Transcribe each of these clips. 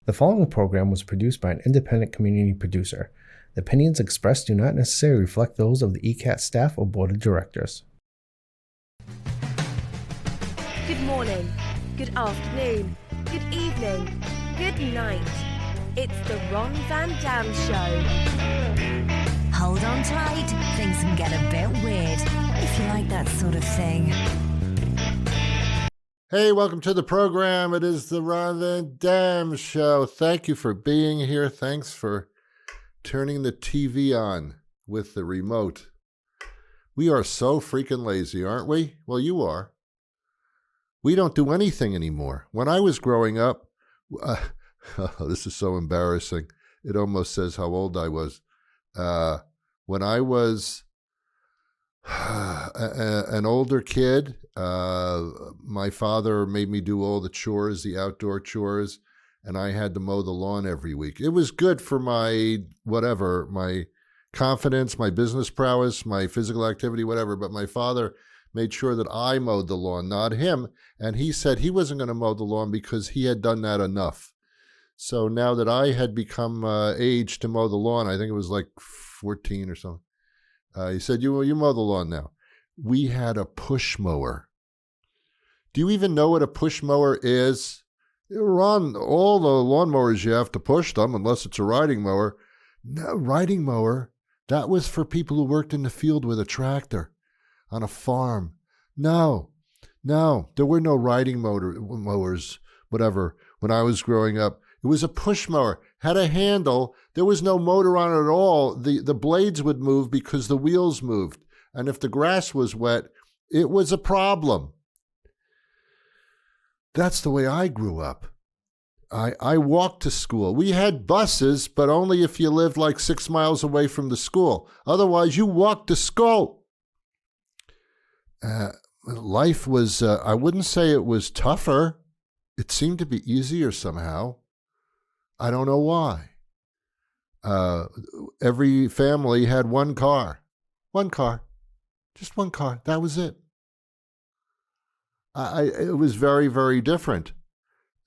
The following program was produced by an independent community producer. The opinions expressed do not necessarily reflect those of the ECAT staff or board of directors. Good morning, good afternoon, good evening, good night. It's the Ron Van Dam Show. Hold on tight, things can get a bit weird, if you like that sort of thing. Hey, welcome to the program. It is the Ron Van Dam Show. Thank you for being here. Thanks for turning the TV on with the remote. We are so freaking lazy, aren't we? Well, you are. We don't do anything anymore. When I was growing up, this is so embarrassing. It almost says how old I was. When I was an older kid, my father made me do all the chores, the outdoor chores, and I had to mow the lawn every week. It was good for my my confidence, my business prowess, my physical activity, whatever, but my father made sure that I mowed the lawn, not him, and he said he wasn't going to mow the lawn because he had done that enough. So now that I had become age to mow the lawn, I think it was like 14 or something, he said, you mow the lawn now. We had a push mower. Do you even know what a push mower is? Ron, all the lawnmowers, you have to push them unless it's a riding mower. No, riding mower, that was for people who worked in the field with a tractor on a farm. No, there were no riding mowers, whatever, when I was growing up. It was a push mower, had a handle. There was no motor on it at all. The blades would move because the wheels moved. And if the grass was wet, it was a problem. That's the way I grew up. I walked to school. We had buses, but only if you lived like 6 miles away from the school. Otherwise, you walked to school. Life was, I wouldn't say it was tougher. It seemed to be easier somehow. I don't know why. Every family had one car. Just one car. That was it. It was very, very different.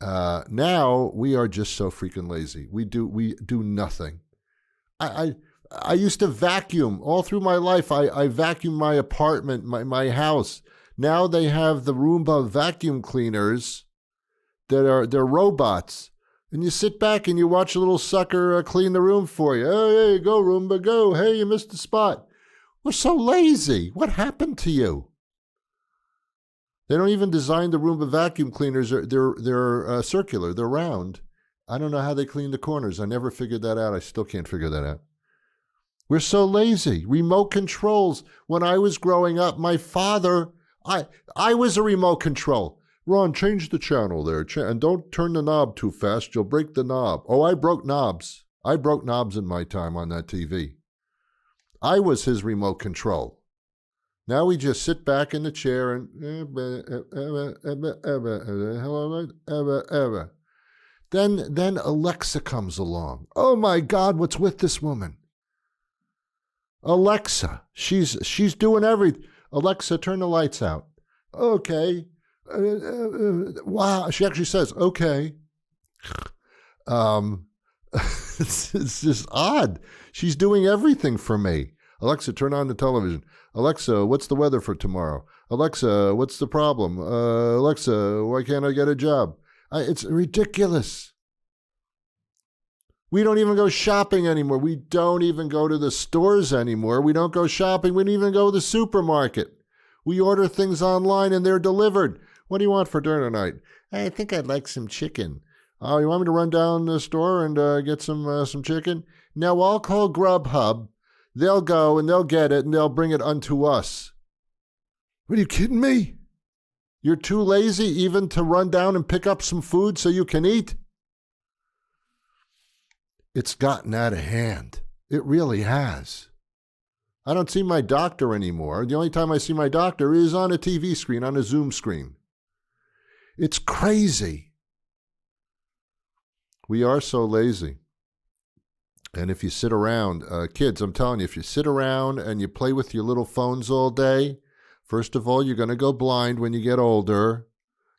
Now we are just so freaking lazy. We do nothing. I used to vacuum all through my life. I vacuumed my apartment, my house. Now they have the Roomba vacuum cleaners they're robots. And you sit back and you watch a little sucker clean the room for you. Oh, hey, go Roomba, go. Hey, you missed the spot. We're so lazy. What happened to you? They don't even design the Roomba vacuum cleaners. They're circular. They're round. I don't know how they clean the corners. I never figured that out. I still can't figure that out. We're so lazy. Remote controls. When I was growing up, my father, I was a remote control. Ron, change the channel there, and don't turn the knob too fast. You'll break the knob. Oh, I broke knobs. I broke knobs in my time on that TV. I was his remote control. Now we just sit back in the chair and Then Alexa comes along. Oh my God, what's with this woman? Alexa, she's doing everything. Alexa, turn the lights out. Okay. Wow, she actually says, okay. It's just odd. She's doing everything for me. Alexa, turn on the television. Alexa, what's the weather for tomorrow? Alexa, what's the problem? Alexa, why can't I get a job? It's ridiculous. We don't even go shopping anymore. We don't even go to the stores anymore. We don't go shopping. We don't even go to the supermarket. We order things online and they're delivered. What do you want for dinner tonight? I think I'd like some chicken. Oh, you want me to run down the store and get some chicken? No, I'll call Grubhub. They'll go and they'll get it and they'll bring it unto us. What, are you kidding me? You're too lazy even to run down and pick up some food so you can eat? It's gotten out of hand. It really has. I don't see my doctor anymore. The only time I see my doctor is on a TV screen, on a Zoom screen. It's crazy. We are so lazy. And if you sit around, kids, I'm telling you, if you sit around and you play with your little phones all day, first of all, you're going to go blind when you get older.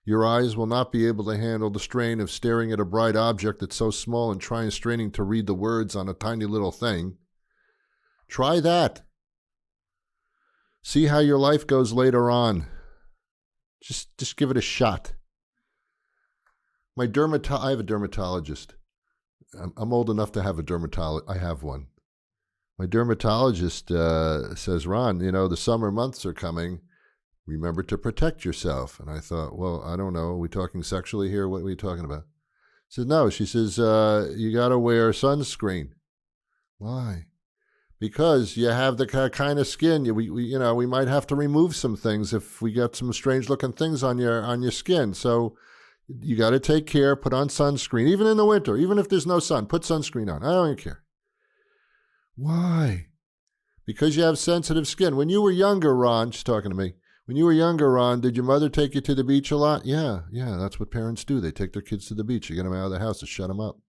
Your eyes will not be able to handle the strain of staring at a bright object that's so small and straining to read the words on a tiny little thing. Try that. See how your life goes later on. Just give it a shot. I have a dermatologist. I'm old enough to have a dermatologist. I have one. My dermatologist says, Ron, the summer months are coming. Remember to protect yourself. And I thought, well, I don't know. Are we talking sexually here? What are we talking about? She says, no. She says, you got to wear sunscreen. Why? Because you have the kind of skin. We might have to remove some things if we get some strange looking things on your skin. So you got to take care, put on sunscreen, even in the winter, even if there's no sun, put sunscreen on. I don't even care. Why? Because you have sensitive skin. When you were younger, Ron, she's talking to me. When you were younger, Ron, did your mother take you to the beach a lot? Yeah, that's what parents do. They take their kids to the beach. You get them out of the house to shut them up.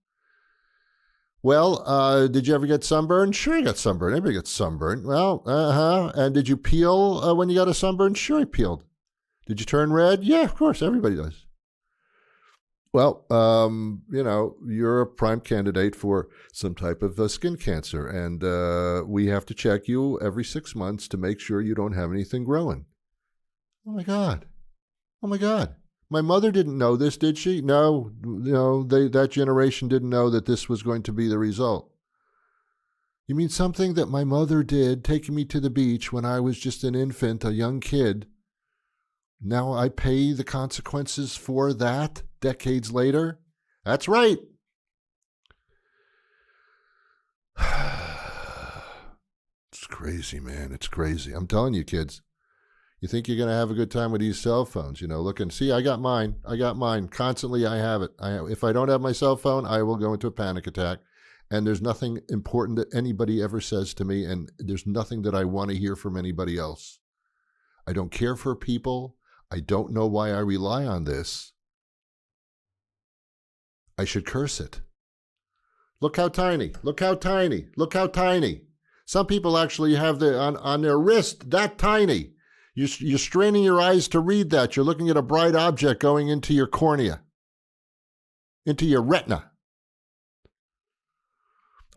Well, did you ever get sunburned? Sure, you got sunburned. Everybody gets sunburned. Well, And did you peel when you got a sunburn? Sure, I peeled. Did you turn red? Yeah, of course. Everybody does. Well, you're a prime candidate for some type of skin cancer, and we have to check you every 6 months to make sure you don't have anything growing. Oh, my God. My mother didn't know this, did she? No, that generation didn't know that this was going to be the result. You mean something that my mother did, taking me to the beach when I was just an infant, a young kid? Now I pay the consequences for that decades later? That's right. It's crazy, man. It's crazy. I'm telling you, kids. You think you're going to have a good time with these cell phones, look and see, I got mine. Constantly I have it. If I don't have my cell phone, I will go into a panic attack. And there's nothing important that anybody ever says to me, and there's nothing that I want to hear from anybody else. I don't care for people. I don't know why I rely on this. I should curse it. Look how tiny. Some people actually have on their wrist that tiny. You're straining your eyes to read that. You're looking at a bright object going into your cornea, into your retina.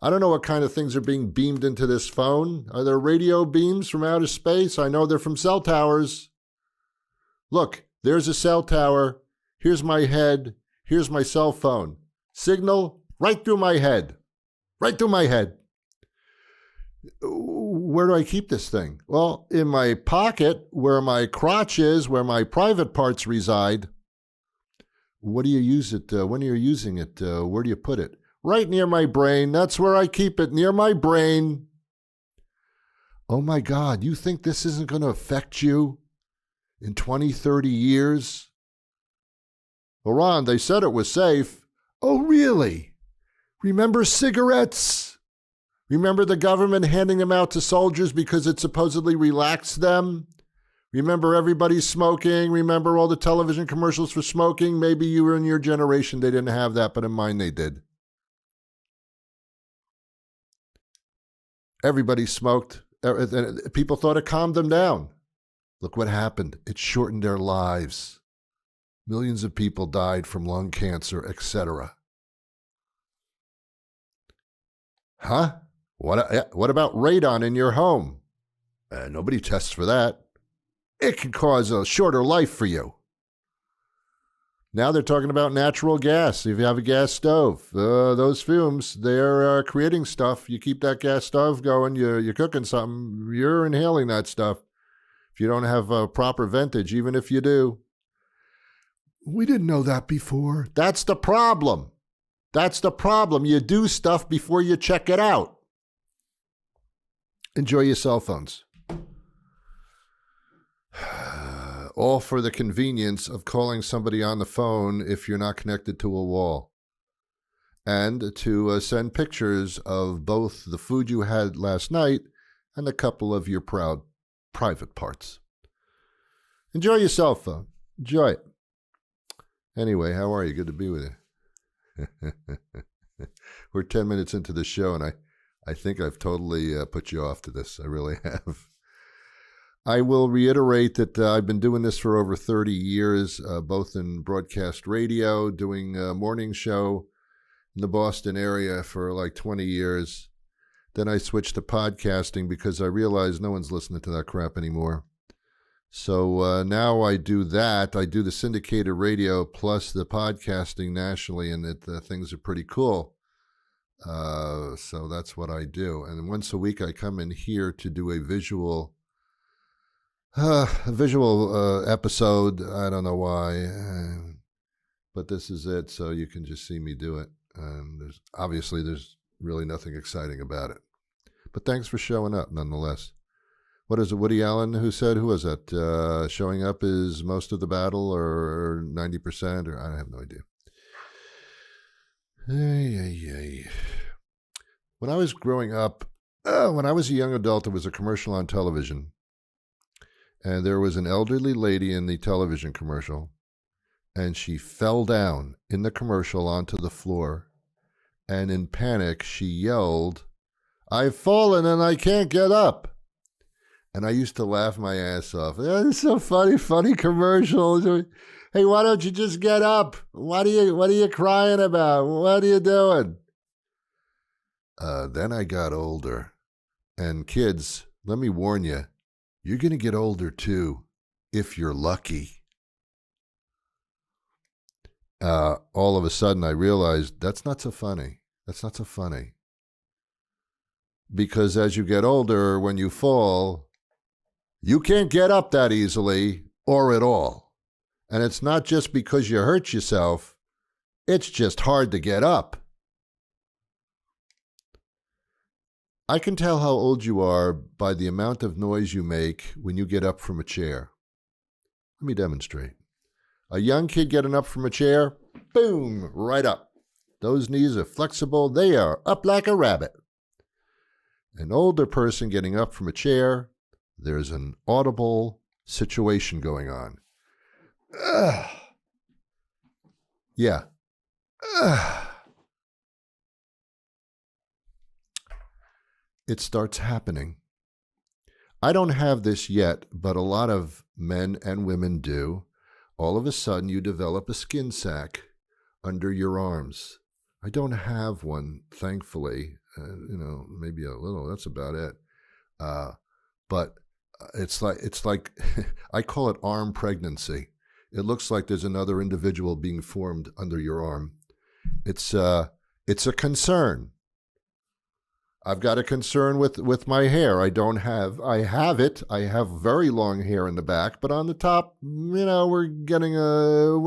I don't know what kind of things are being beamed into this phone. Are there radio beams from outer space? I know they're from cell towers. Look, there's a cell tower. Here's my head. Here's my cell phone. Signal right through my head. Where do I keep this thing? Well, in my pocket, where my crotch is, where my private parts reside. What do you use it? When you're using it, where do you put it? Right near my brain. That's where I keep it, near my brain. Oh my God, you think this isn't going to affect you in 20, 30 years? Well, Ron, they said it was safe. Oh, really? Remember cigarettes? Remember the government handing them out to soldiers because it supposedly relaxed them? Remember everybody smoking? Remember all the television commercials for smoking? Maybe you were in your generation, they didn't have that, but in mine they did. Everybody smoked. People thought it calmed them down. Look what happened. It shortened their lives. Millions of people died from lung cancer, etc. Huh? What about radon in your home? Nobody tests for that. It can cause a shorter life for you. Now they're talking about natural gas. If you have a gas stove, those fumes, they're creating stuff. You keep that gas stove going, you're cooking something, you're inhaling that stuff. If you don't have a proper ventage, even if you do. We didn't know that before. That's the problem. You do stuff before you check it out. Enjoy your cell phones. All for the convenience of calling somebody on the phone if you're not connected to a wall. And to send pictures of both the food you had last night and a couple of your proud private parts. Enjoy your cell phone. Enjoy it. Anyway, how are you? Good to be with you. We're 10 minutes into the show, and I think I've totally put you off to this. I really have. I will reiterate that I've been doing this for over 30 years, both in broadcast radio, doing a morning show in the Boston area for like 20 years. Then I switched to podcasting because I realized no one's listening to that crap anymore. So now I do that. I do the syndicated radio plus the podcasting nationally, and things are pretty cool. So that's what I do. And once a week I come in here to do a visual episode. I don't know why, but this is it. So you can just see me do it. And there's really nothing exciting about it. But thanks for showing up nonetheless. What is it, Woody Allen who said, who was that? Showing up is most of the battle, or 90%, or I have no idea. When I was growing up, when I was a young adult, there was a commercial on television. And there was an elderly lady in the television commercial, and she fell down in the commercial onto the floor. And in panic, she yelled, "I've fallen and I can't get up." And I used to laugh my ass off. It's so funny commercial. Hey, why don't you just get up? What are you crying about? What are you doing? Then I got older. And kids, let me warn you, you're going to get older too, if you're lucky. All of a sudden I realized that's not so funny. That's not so funny. Because as you get older, when you fall, you can't get up that easily or at all. And it's not just because you hurt yourself, it's just hard to get up. I can tell how old you are by the amount of noise you make when you get up from a chair. Let me demonstrate. A young kid getting up from a chair, boom, right up. Those knees are flexible. They are up like a rabbit. An older person getting up from a chair, there's an audible situation going on. Yeah. It starts happening. I don't have this yet, but a lot of men and women do. All of a sudden, you develop a skin sac under your arms. I don't have one, thankfully. Maybe a little. That's about it. But it's like I call it arm pregnancy. It looks like there's another individual being formed under your arm. It's a concern. I've got a concern with my hair. I have it. I have very long hair in the back, but on the top, we're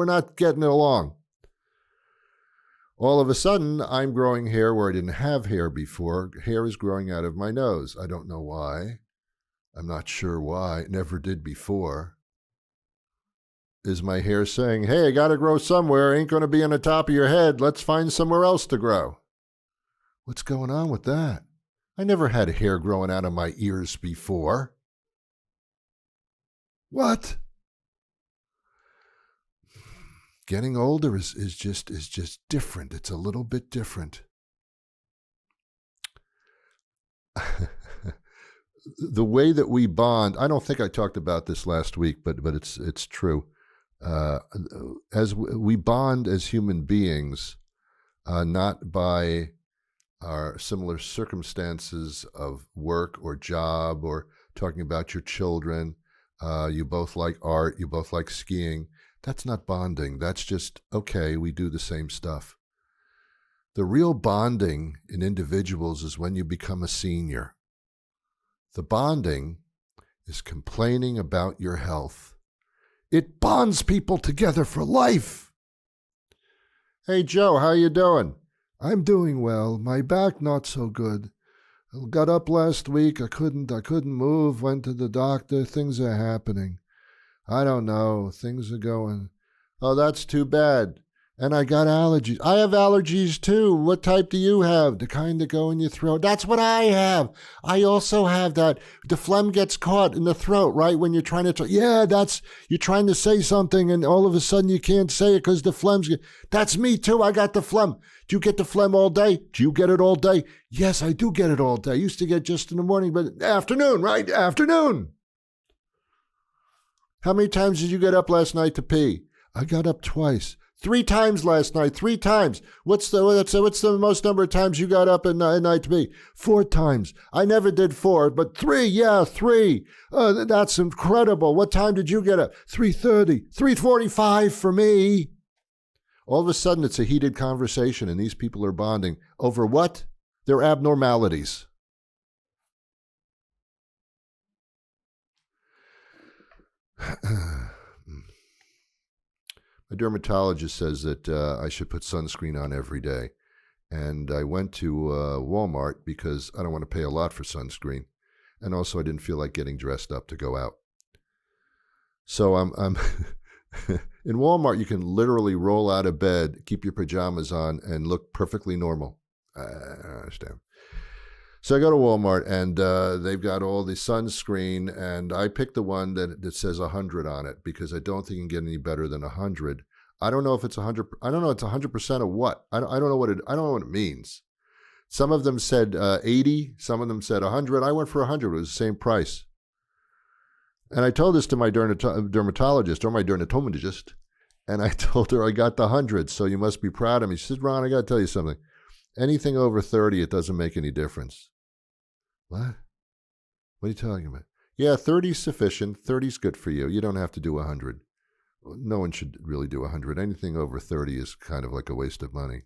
not getting it along. All of a sudden, I'm growing hair where I didn't have hair before. Hair is growing out of my nose. I don't know why. I'm not sure why. It never did before. Is my hair saying, hey, I got to grow somewhere. Ain't going to be on the top of your head. Let's find somewhere else to grow. What's going on with that? I never had hair growing out of my ears before. What? Getting older is just different. It's a little bit different. The way that we bond, I don't think I talked about this last week, but it's true. As we bond as human beings, not by our similar circumstances of work or job or talking about your children. You both like art, you both like skiing. That's not bonding. That's just, okay, we do the same stuff. The real bonding in individuals is when you become a senior. The bonding is complaining about your health. It bonds people together for life. Hey, Joe, how you doing? I'm doing well. My back not so good. I got up last week. I couldn't move. Went to the doctor. Things are happening. I don't know. Things are going. Oh, that's too bad. And I got allergies. I have allergies too. What type do you have? The kind that go in your throat? That's what I have. I also have that. The phlegm gets caught in the throat, right? When you're trying to you're trying to say something and all of a sudden you can't say it because the phlegm's. That's me too. I got the phlegm. Do you get the phlegm all day? Do you get it all day? Yes, I do get it all day. I used to get just in the morning, but afternoon, right? Afternoon. How many times did you get up last night to pee? I got up twice. 3 times last night. 3 times. What's the most number of times you got up at night to pee? 4 times. I never did 4, but 3. Yeah, 3. That's incredible. What time did you get up? 3:30. 3:45 for me. All of a sudden, it's a heated conversation, and these people are bonding over what? Their abnormalities. My dermatologist says that I should put sunscreen on every day. And I went to Walmart because I don't want to pay a lot for sunscreen. And also I didn't feel like getting dressed up to go out. So I'm in Walmart, you can literally roll out of bed, keep your pajamas on, and look perfectly normal. I don't understand. So I go to Walmart, and they've got all the sunscreen, and I picked the one that says 100 on it because I don't think you can get any better than 100. I don't know if it's 100. I don't know it's 100% of what. I don't know what it means. Some of them said 80. Some of them said 100. I went for 100. It was the same price. And I told this to my dermatologist or my dermatologist, and I told her I got the 100. So you must be proud of me. She said, Ron, I got to tell you something. Anything over 30, it doesn't make any difference. What? What are you talking about? Yeah, 30 is sufficient. 30 is good for you. You don't have to do 100. No one should really do 100. Anything over 30 is kind of like a waste of money.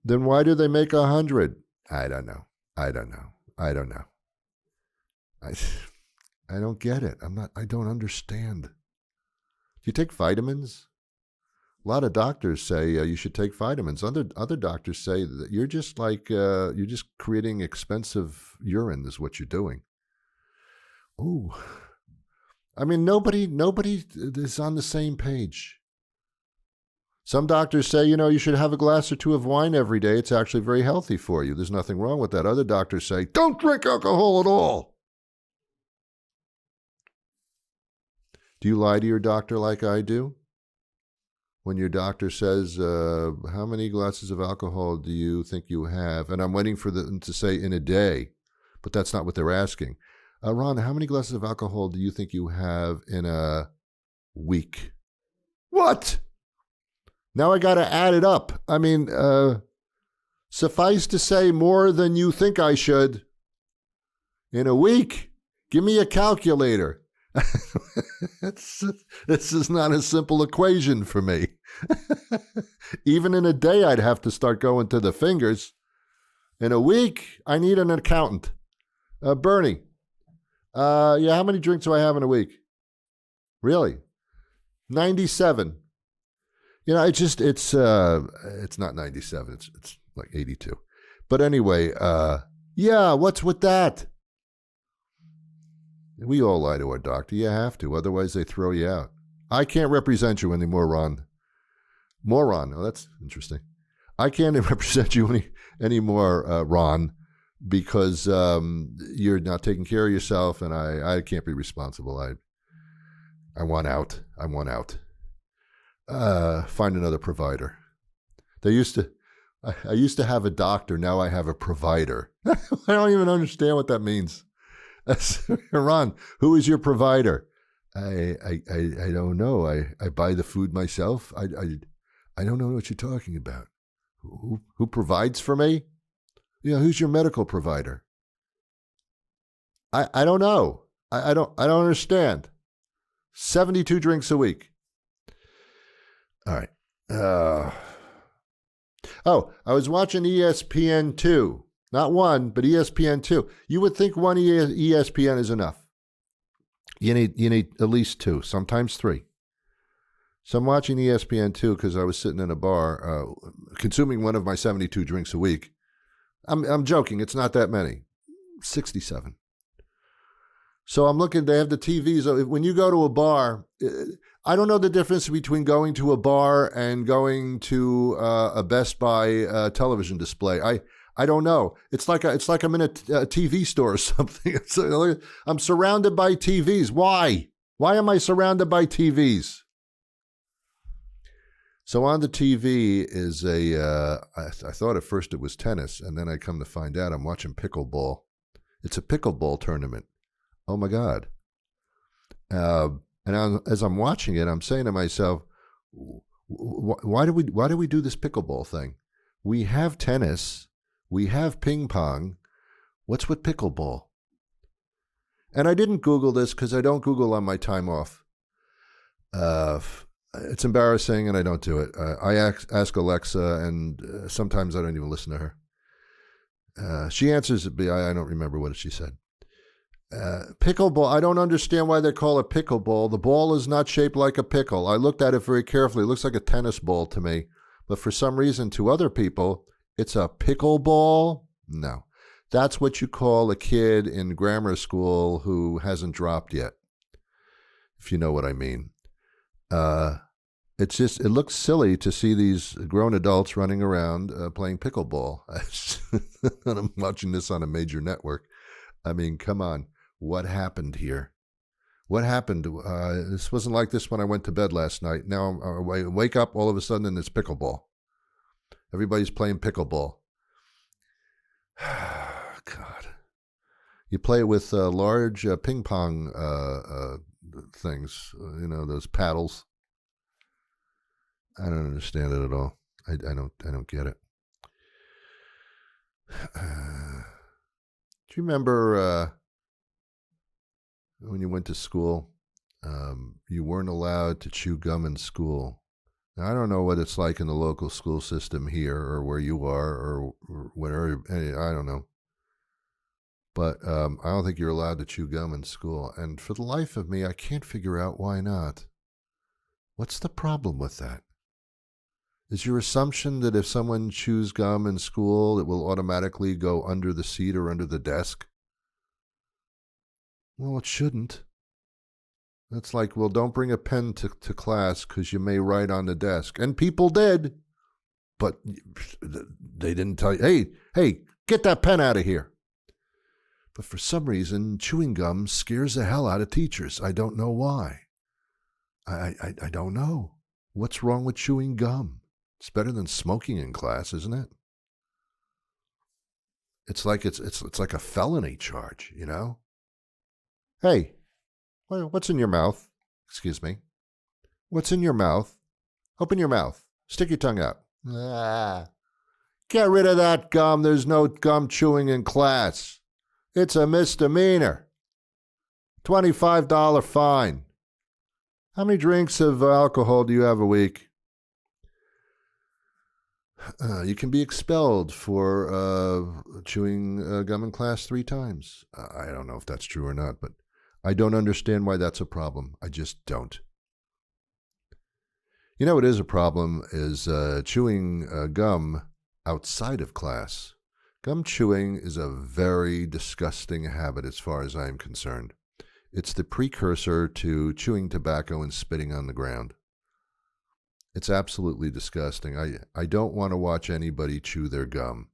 Then why do they make 100? I don't know. I don't get it. I don't understand. Do you take vitamins? A lot of doctors say you should take vitamins. Other doctors say that you're just creating expensive urine is what you're doing. Ooh. I mean, nobody is on the same page. Some doctors say, you should have a glass or 2 of wine every day. It's actually very healthy for you. There's nothing wrong with that. Other doctors say, don't drink alcohol at all. Do you lie to your doctor like I do? When your doctor says, how many glasses of alcohol do you think you have? And I'm waiting for them to say in a day, but that's not what they're asking. Ron, how many glasses of alcohol do you think you have in a week? What? Now I got to add it up. I mean, suffice to say more than you think I should. In a week? Give me a calculator. This is not a simple equation for me. Even in a day, I'd have to start going to the fingers. In a week, I need an accountant. Bernie, how many drinks do I have in a week? Really? 97. It's not 97. It's like 82. But anyway, what's with that? We all lie to our doctor. You have to. Otherwise, they throw you out. I can't represent you anymore, Ron. Moron. Oh, that's interesting. I can't represent you anymore, Ron, because you're not taking care of yourself, and I can't be responsible. I want out. I want out. Find another provider. I used to have a doctor. Now I have a provider. I don't even understand what that means. Ron, who is your provider? I don't know. I buy the food myself. I don't know what you're talking about. Who provides for me? Who's your medical provider? I don't know. I don't understand. 72 drinks a week. All right. I was watching ESPN2. Not one, but ESPN2. You would think one ESPN is enough. You need at least 2, sometimes 3. So I'm watching ESPN2 because I was sitting in a bar consuming one of my 72 drinks a week. I'm joking. It's not that many. 67. So I'm looking. They have the TVs. When you go to a bar, I don't know the difference between going to a bar and going to a Best Buy television display. I don't know. It's like I'm in a TV store or something. I'm surrounded by TVs. Why? Why am I surrounded by TVs? So on the TV is I thought at first it was tennis, and then I come to find out I'm watching pickleball. It's a pickleball tournament. Oh my God. As I'm watching it, I'm saying to myself, why do we do this pickleball thing? We have tennis, we have ping pong. What's with pickleball? And I didn't Google this because I don't Google on my time off. It's embarrassing, and I don't do it. I ask Alexa, and sometimes I don't even listen to her. She answers it, but I don't remember what she said. Pickleball, I don't understand why they call it pickleball. The ball is not shaped like a pickle. I looked at it very carefully. It looks like a tennis ball to me. But for some reason, to other people, it's a pickleball? No. That's what you call a kid in grammar school who hasn't dropped yet, if you know what I mean. It looks silly to see these grown adults running around playing pickleball. I'm watching this on a major network. I mean, come on. What happened here? What happened? This wasn't like this when I went to bed last night. Now I wake up all of a sudden and it's pickleball. Everybody's playing pickleball. God. You play it with large ping pong things, those paddles. I don't understand it at all. I don't get it. Do you remember when you went to school, you weren't allowed to chew gum in school? Now, I don't know what it's like in the local school system here or where you are or whatever. I don't know. But I don't think you're allowed to chew gum in school. And for the life of me, I can't figure out why not. What's the problem with that? Is your assumption that if someone chews gum in school, it will automatically go under the seat or under the desk? Well, it shouldn't. That's like, well, don't bring a pen to class because you may write on the desk. And people did. But they didn't tell you, hey, get that pen out of here. But for some reason, chewing gum scares the hell out of teachers. I don't know why. I don't know. What's wrong with chewing gum? It's better than smoking in class, isn't it? It's like it's like a felony charge, you know? Hey, what's in your mouth? Excuse me. What's in your mouth? Open your mouth. Stick your tongue out. Get rid of that gum. There's no gum chewing in class. It's a misdemeanor. $25 fine. How many drinks of alcohol do you have a week? You can be expelled for chewing gum in class 3 times. I don't know if that's true or not, but I don't understand why that's a problem. I just don't. You know what is a problem is chewing gum outside of class. Gum chewing is a very disgusting habit as far as I'm concerned. It's the precursor to chewing tobacco and spitting on the ground. It's absolutely disgusting. I don't want to watch anybody chew their gum.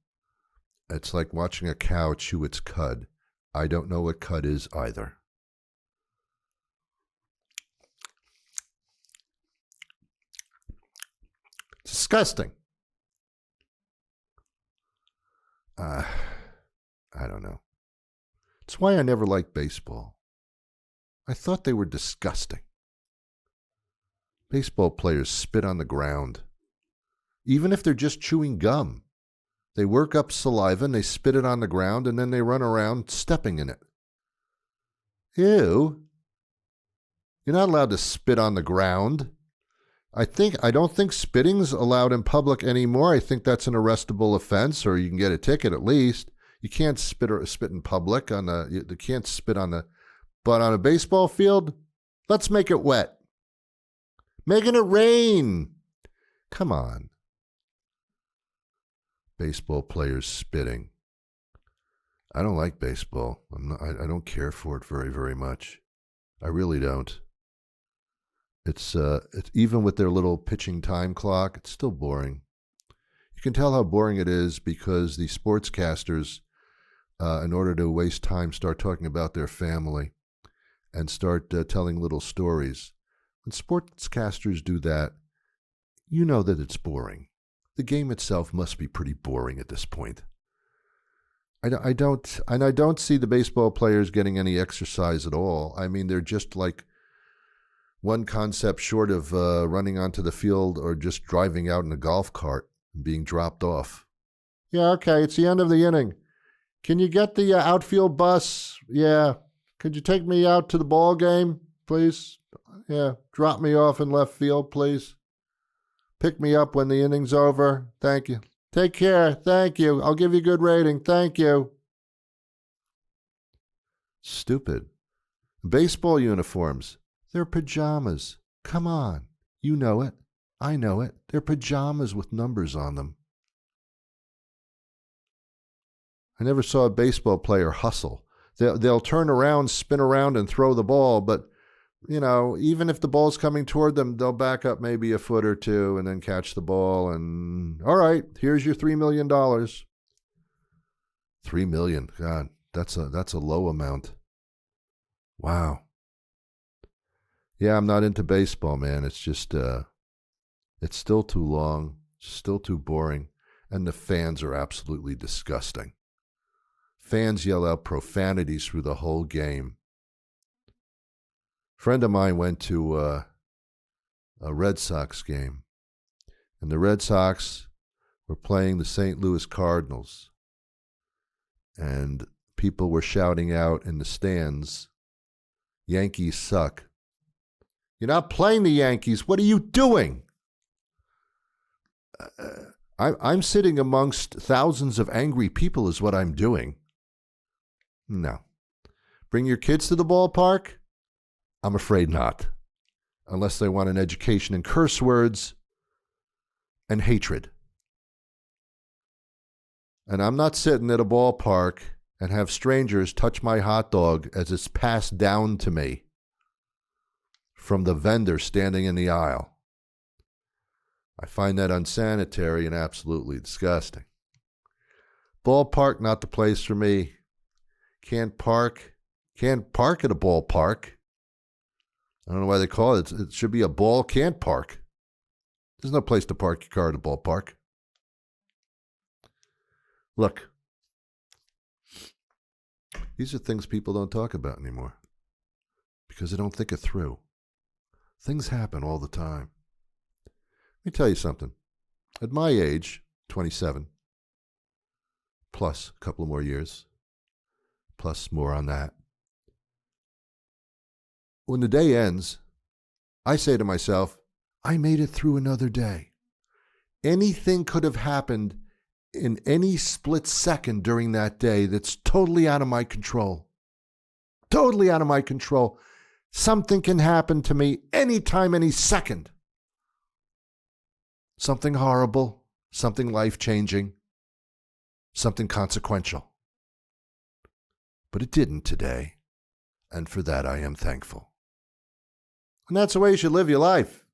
It's like watching a cow chew its cud. I don't know what cud is either. It's disgusting. I don't know. It's why I never liked baseball. I thought they were disgusting. Baseball players spit on the ground. Even if they're just chewing gum. They work up saliva and they spit it on the ground and then they run around stepping in it. Ew. You're not allowed to spit on the ground. I don't think spitting's allowed in public anymore. I think that's an arrestable offense, or you can get a ticket at least. You can't spit in public you can't spit on the, but on a baseball field, let's make it wet. Making it rain. Come on. Baseball players spitting. I don't like baseball. I don't care for it very, very much. I really don't. It's even with their little pitching time clock, it's still boring. You can tell how boring it is because the sportscasters, in order to waste time, start talking about their family and start telling little stories. When sportscasters do that, you know that it's boring. The game itself must be pretty boring at this point. I don't see the baseball players getting any exercise at all. I mean, they're just like one concept short of running onto the field or just driving out in a golf cart and being dropped off. Yeah, okay, it's the end of the inning. Can you get the outfield bus? Yeah. Could you take me out to the ball game, please? Yeah, drop me off in left field, please. Pick me up when the inning's over. Thank you. Take care. Thank you. I'll give you a good rating. Thank you. Stupid. Baseball uniforms. They're pajamas. Come on. You know it. I know it. They're pajamas with numbers on them. I never saw a baseball player hustle. They'll turn around, spin around, and throw the ball, but, you know, even if the ball's coming toward them, they'll back up maybe a foot or two and then catch the ball and, all right, here's your $3 million. $3 million. God, that's a low amount. Wow. Yeah, I'm not into baseball, man. It's just, it's still too long, still too boring, and the fans are absolutely disgusting. Fans yell out profanities through the whole game. A friend of mine went to a Red Sox game, and the Red Sox were playing the St. Louis Cardinals, and people were shouting out in the stands, "Yankees suck." You're not playing the Yankees. What are you doing? I'm sitting amongst thousands of angry people is what I'm doing. No. Bring your kids to the ballpark? I'm afraid not. Unless they want an education in curse words and hatred. And I'm not sitting at a ballpark and have strangers touch my hot dog as it's passed down to me from the vendor standing in the aisle. I find that unsanitary and absolutely disgusting. Ballpark, not the place for me. Can't park at a ballpark. I don't know why they call it. It should be a ball can't park. There's no place to park your car at a ballpark. Look, these are things people don't talk about anymore because they don't think it through. Things happen all the time. Let me tell you something. At my age, 27, plus a couple of more years, plus more on that. When the day ends, I say to myself, I made it through another day. Anything could have happened in any split second during that day that's totally out of my control. Totally out of my control. Something can happen to me anytime, any second. Something horrible, something life-changing, something consequential. But it didn't today, and for that I am thankful. And that's the way you should live your life.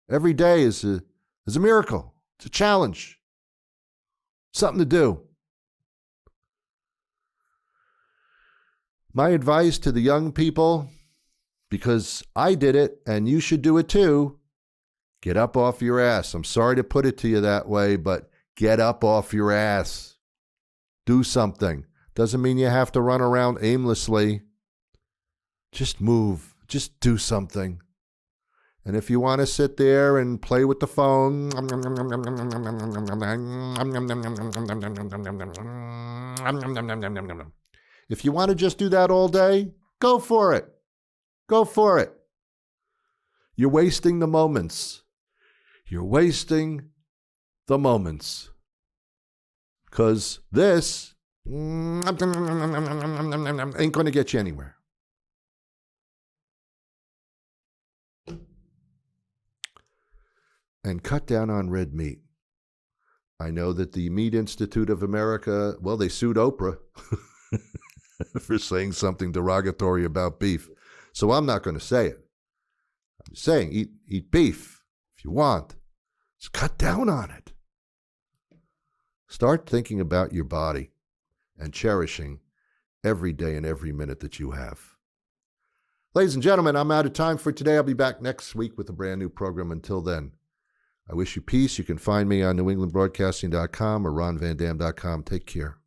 Every day is a miracle. It's a challenge. Something to do. My advice to the young people, because I did it and you should do it too, get up off your ass. I'm sorry to put it to you that way, but get up off your ass. Do something. Doesn't mean you have to run around aimlessly. Just move. Just do something. And if you want to sit there and play with the phone, if you want to just do that all day, go for it. Go for it. You're wasting the moments. You're wasting the moments. Because this ain't going to get you anywhere. And cut down on red meat. I know that the Meat Institute of America, well, they sued Oprah for saying something derogatory about beef. So I'm not going to say it. I'm saying eat beef if you want. Just cut down on it. Start thinking about your body and cherishing every day and every minute that you have. Ladies and gentlemen, I'm out of time for today. I'll be back next week with a brand new program. Until then, I wish you peace. You can find me on NewEnglandBroadcasting.com or RonVanDam.com. Take care.